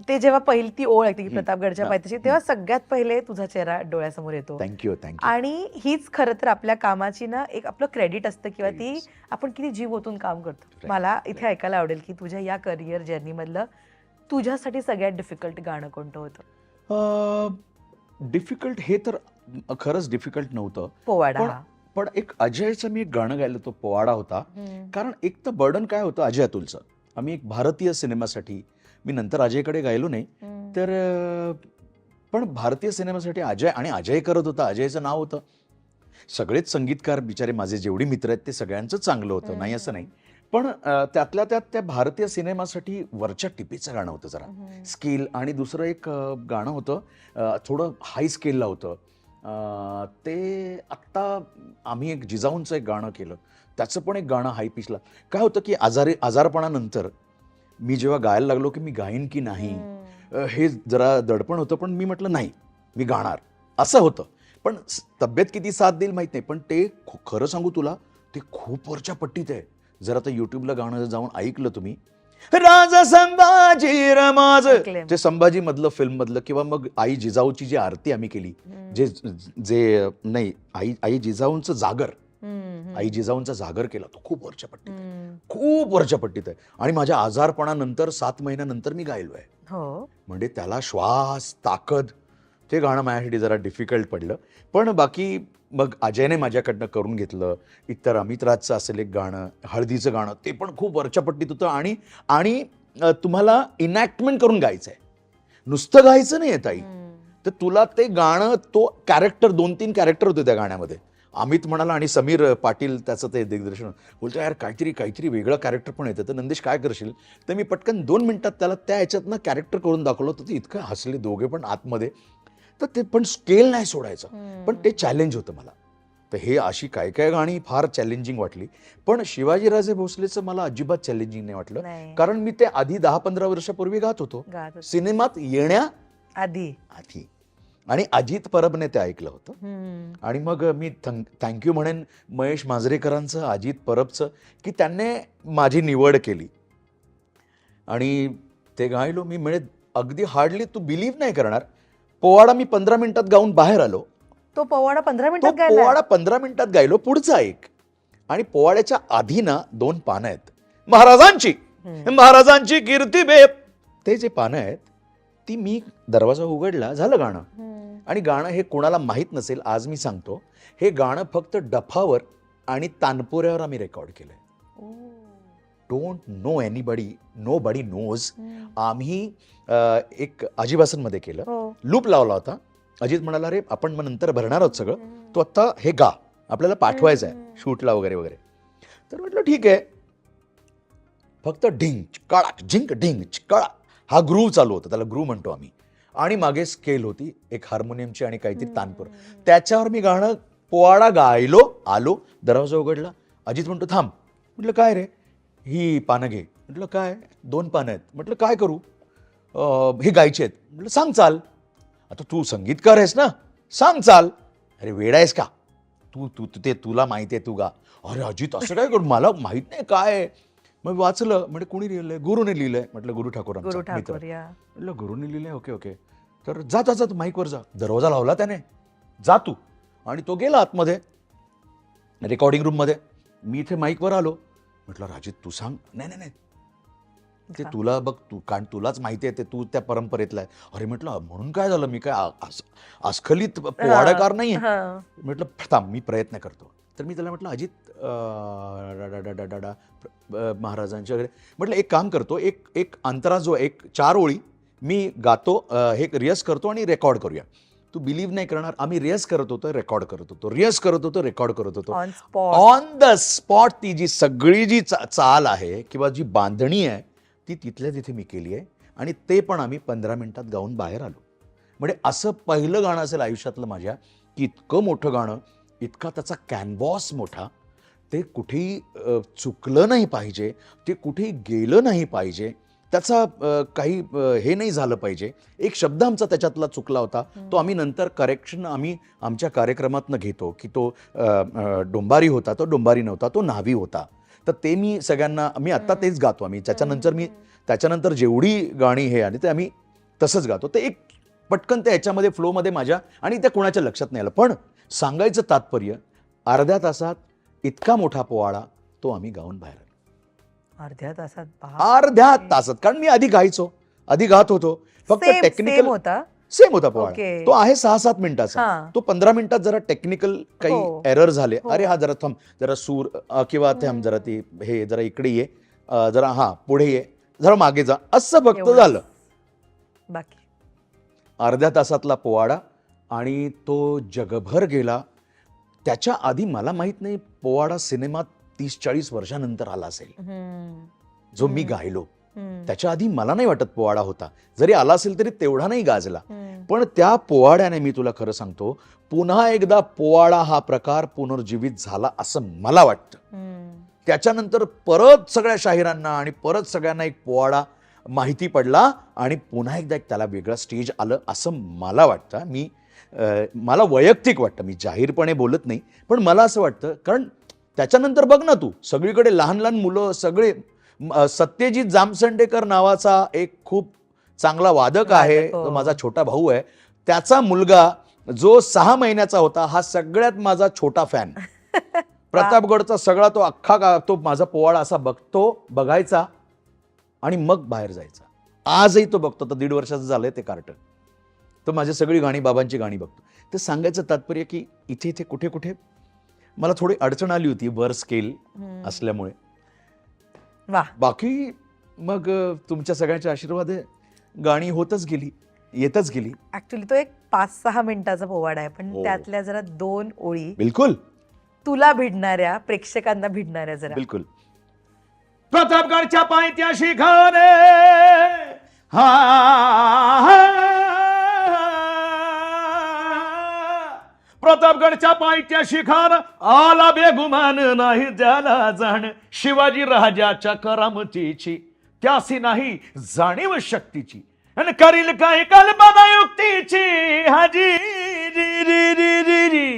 ते जेव्हा पहिली ती ओळ ऐकते की प्रतापगडच्या पायथ्याशी, तेव्हा सगळ्यात पहिले तुझा चेहरा डोळ्यासमोर येतो. थँक्यू. आणि हीच खरं तर आपल्या कामाची ना एक आपलं क्रेडिट असतं किंवा ती आपण किती जीव ओतून काम करतो. मला इथे ऐकायला आवडेल की तुझ्या या करिअर जर्नी मधलं तुझ्यासाठी सगळ्यात डिफिकल्ट गाणं कोणतं होतं? डिफिकल्ट हे तर खरंच डिफिकल्ट नव्हतं. पोवाडा. पण एक अजयचं मी एक गाणं गायलं, तो पोवाडा होता. कारण एक तर बर्डन काय होतं अजय अतुलचं. आम्ही एक भारतीय सिनेमासाठी, मी नंतर अजयकडे गायलो नाही तर पण भारतीय सिनेमासाठी अजय, आणि अजय करत होता, अजयचं नाव होतं. सगळेच संगीतकार बिचारे माझे जेवढे मित्र आहेत ते सगळ्यांचं चांगलं होतं, नाही असं नाही. पण त्यातल्या त्यात त्या भारतीय सिनेमासाठी वरच्या टिपीचं गाणं होतं जरा स्केल. आणि दुसरं एक गाणं होतं थोडं हाय स्केलला होतं. ते आत्ता आम्ही एक जिजाऊंचं एक गाणं केलं, त्याचं पण एक गाणं हाय पिचला. काय होतं की आजारपणानंतर मी जेव्हा गायला लागलो की मी गाईन की नाही हे जरा दडपण होतं. पण मी म्हटलं नाही, मी गाणार असं होतं. पण तब्येत किती साथ देईल माहीत नाही. पण ते खरं सांगू तुला, ते खूप वरच्या पट्टीत आहे. जर आता युट्यूबला गाणं जाऊन ऐकलं तुम्ही, राजा संभाजी रमाज, ते संभाजी मधलं फिल्म मधलं, किंवा मग आई जिजाऊची जी आरती आम्ही केली, जे नाही आई जिजाऊंचं जागर, आई जिजाऊंचा जागर केला, तो खूप वरच्या पट्टीत आहे, खूप वरच्या पट्टीत आहे. आणि माझ्या आजारपणानंतर 7 महिन्यानंतर मी गायलो आहे. म्हणजे त्याला श्वास, ताकद, ते गाणं माझ्यासाठी जरा डिफिकल्ट पडलं. पण बाकी मग अजयने माझ्याकडनं करून घेतलं. इतर अमित राजचं असेल एक गाणं, हळदीचं गाणं, ते पण खूप वरच्या पट्टीत होतं. आणि तुम्हाला इनॅक्टमेंट करून गायचं आहे, नुसतं गायचं नाही आहे ताई. तर तुला ते गाणं, तो कॅरेक्टर, 2-3 कॅरेक्टर होते त्या गाण्यामध्ये. अमित म्हणाला, आणि समीर पाटील त्याचं ते दिग्दर्शन, बोलतो यार काहीतरी वेगळं कॅरेक्टर पण येतं. तर नंदेश काय करशील? तर मी पटकन 2 मिनिटात त्याला त्या ह्याच्यातनं कॅरेक्टर करून दाखवलं होतं. ते इतकं हसले दोघे पण आतमध्ये. तर ते पण स्केल नाही सोडायचं, पण ते चॅलेंज होतं मला. तर हे अशी काय गाणी फार चॅलेंजिंग वाटली. पण शिवाजीराजे भोसलेचं मला अजिबात चॅलेंजिंग नाही वाटलं. कारण मी ते आधी 10-15 वर्षापूर्वी गात होतो, सिनेमात येण्या आधी. आणि अजित परबने ते ऐकलं होतं. आणि मग मी थँक्यू म्हणेन महेश मांजरेकरांचं, अजित परबचं, की त्यांनी माझी निवड केली आणि ते गायलो मी. म्हणजे अगदी हार्डली तू बिलीव्ह नाही करणार, पोवाडा मी 15 मिनिटात गाऊन बाहेर आलो. तो पोवाडा 15 मिनिटात गायलो. पुढचा एक, आणि पोवाड्याच्या आधी ना 2 पानं आहेत महाराजांची कीर्ती बेप, ते जे पानं आहेत ती मी दरवाजा उघडला, झालं गाणं. आणि गाणं हे कोणाला माहीत नसेल, आज मी सांगतो, हे गाणं फक्त डफावर आणि तानपुऱ्यावर आम्ही रेकॉर्ड केलंय. Don't know anybody, nobody knows. आम्ही एक अजिबासनमध्ये केलं, लूप लावला होता. अजित म्हणाला, रे आपण मग नंतर भरणार आहोत सगळं, तो आत्ता हे गा, आपल्याला पाठवायचं आहे शूटला वगैरे वगैरे. तर म्हटलं ठीक आहे. फक्त ढिंग चिकाळा झिंक ढिंग चिकाळा हा ग्रूव चालू होता, त्याला ग्रूव म्हणतो आम्ही. आणि मागे स्केल होती एक हार्मोनियमची आणि काहीतरी तानपूर. त्याच्यावर मी गाणं पोवाडा गायलो, आलो, दरवाजा उघडला. अजित म्हणतो थांब. म्हटलं काय रे? ही पानं घे. म्हटलं काय? 2 पानं आहेत. म्हटलं काय करू? हे गायचे आहेत. म्हटलं सांग चाल. आता तू संगीतकार आहेस ना, सांग चाल. अरे वेडा आहेस का तू? ते तुला माहिती आहे, तू गा. अरे अजित असं काय करू, मला माहित नाही काय. मग वाचलं, म्हणजे कोणी लिहिलंय? गुरुने लिहिलंय. म्हटलं गुरु ठाकूरांचा मित्र. म्हटलं गुरुने लिहिलंय, ओके. तर जा तू माईकवर जा. दरवाजा लावला त्याने, जा तू. आणि तो गेला आतमध्ये रेकॉर्डिंग रूम मध्ये. मी इथे माईकवर आलो. म्हटलं राजित तू सांग. नाही ते तुला बघ, तू कारण तुलाच माहिती आहे, ते तू त्या परंपरेतला आहे. अरे म्हटलं म्हणून काय झालं, मी काय अस्खलित पोवाडाकार नाहीये. म्हटलं थांब, मी प्रयत्न करतो. तर मी त्याला म्हटलं अजित महाराजांच्या वगैरे, म्हटलं एक काम करतो, एक अंतरा जो एक 4 ओळी मी गातो, हे रियाज करतो आणि रेकॉर्ड करूया. तू बिलीव्ह नाही करणार, आम्ही रियाज करत होतो, रेकॉर्ड करत होतो, रियाज करत होतो, रेकॉर्ड करत होतो. ऑन द स्पॉट ती जी सगळी जी चाल आहे किंवा जी बांधणी आहे ती तिथल्या तिथे मी केली आहे. आणि ते पण आम्ही 15 मिनिटात गाऊन बाहेर आलो. म्हणजे असं पहिलं गाणं असेल आयुष्यातलं माझ्या, की इतकं मोठं गाणं, इतका त्याचा कॅनव्हास मोठा, ते कुठेही चुकलं नाही पाहिजे, ते कुठेही गेलं नाही पाहिजे, त्याचा काही हे नाही झालं पाहिजे. एक शब्द आमचा त्याच्यातला चुकला होता, तो आम्ही नंतर करेक्शन आम्ही आमच्या कार्यक्रमातनं घेतो, की तो डोंबारी होता, तो डोंबारी नव्हता, तो न्हावी होता. तर ते मी सगळ्यांना, मी आत्ता तेच गातो आम्ही. त्याच्यानंतर जेवढी गाणी हे आली ते आम्ही तसंच गातो. ते एक पटकन त्या ह्याच्यामध्ये फ्लोमध्ये माझ्या आणि त्या कोणाच्या लक्षात नाही आलं. पण सांगायचं तात्पर्य, अर्ध्या तासात इतका मोठा पोवाडा तो आम्ही गाऊन बाहेर आलो. अर्ध्या तासात अर्ध्या तासात. कारण मी आधी गात होतो. फक्त टेक्निकल होता. सेम होता पोवाडा. Okay. तो आहे 6-7 मिनिटाचा. तो 15 मिनिटात जरा टेक्निकल काही एरर झाले. अरे हा जरा थांब, जरा सूर किंवा थांब जरा ती हे जरा इकडे ये, जरा हा पुढे ये, जरा मागे जा, असं फक्त झालं. बाकी अर्ध्या तासातला पोवाडा आणि तो जगभर गेला. त्याच्या आधी मला माहित नाही पोवाडा सिनेमात 30-40 वर्षानंतर आला असेल जो मी गायलो. त्याच्या आधी मला नाही वाटत पोवाडा होता. जरी आला असेल तरी तेवढा नाही गाजला. पण त्या पोवाड्याने मी तुला खरं सांगतो, पुन्हा एकदा पोवाडा हा प्रकार पुनर्जीवित झाला असं मला वाटतं. त्याच्यानंतर परत सगळ्या शाहिरांना आणि परत सगळ्यांना एक पोवाडा माहिती पडला आणि पुन्हा एकदा एक त्याला वेगळं स्टेज आलं असं मला वाटतं. मला वैयक्तिक वाटतं, मी जाहीरपणे बोलत नाही, पण मला असं वाटतं. कारण त्याच्यानंतर बघ ना तू, सगळीकडे लहान लहान मुलं सगळे. सत्यजित जामसंडेकर नावाचा एक खूप चांगला वादक आहे, जो माझा छोटा भाऊ आहे, त्याचा मुलगा जो 6 महिन्याचा होता, हा सगळ्यात माझा छोटा फॅन. प्रतापगडचा सगळा तो अख्खा तो माझा पोवाडा असा बघायचा आणि मग बाहेर जायचा. आजही तो बघतो. तर 1.5 वर्षाचं झालंय ते कार्टन. तो माझी सगळी गाणी, बाबांची गाणी बघतो. ते सांगायचं तात्पर्य की इथे कुठे कुठे मला थोडी अडचण आली होती वर स्केल असल्यामुळे. बाकी मग तुमच्या सगळ्यांच्या आशीर्वाद गाणी होतच गेली, येतच गेली. ऍक्च्युली तो एक 5-6 मिनिटाचा पोवाडा आहे, पण त्यातल्या जरा 2 ओळी बिलकुल तुला भिडणाऱ्या, प्रेक्षकांना भिडणाऱ्या जरा. बिलकुल. प्रतापगडच्या पायथ्याशी घाने प्रतापगडच्या पायथ्याशी खान आला बेगुमान, नाही त्याला जाण शिवाजी राजाच्या करामतीची, त्यासी नाही जाणीव शक्तीची, आणि करील काही कल्पना युक्तीची. हाजी री री री री री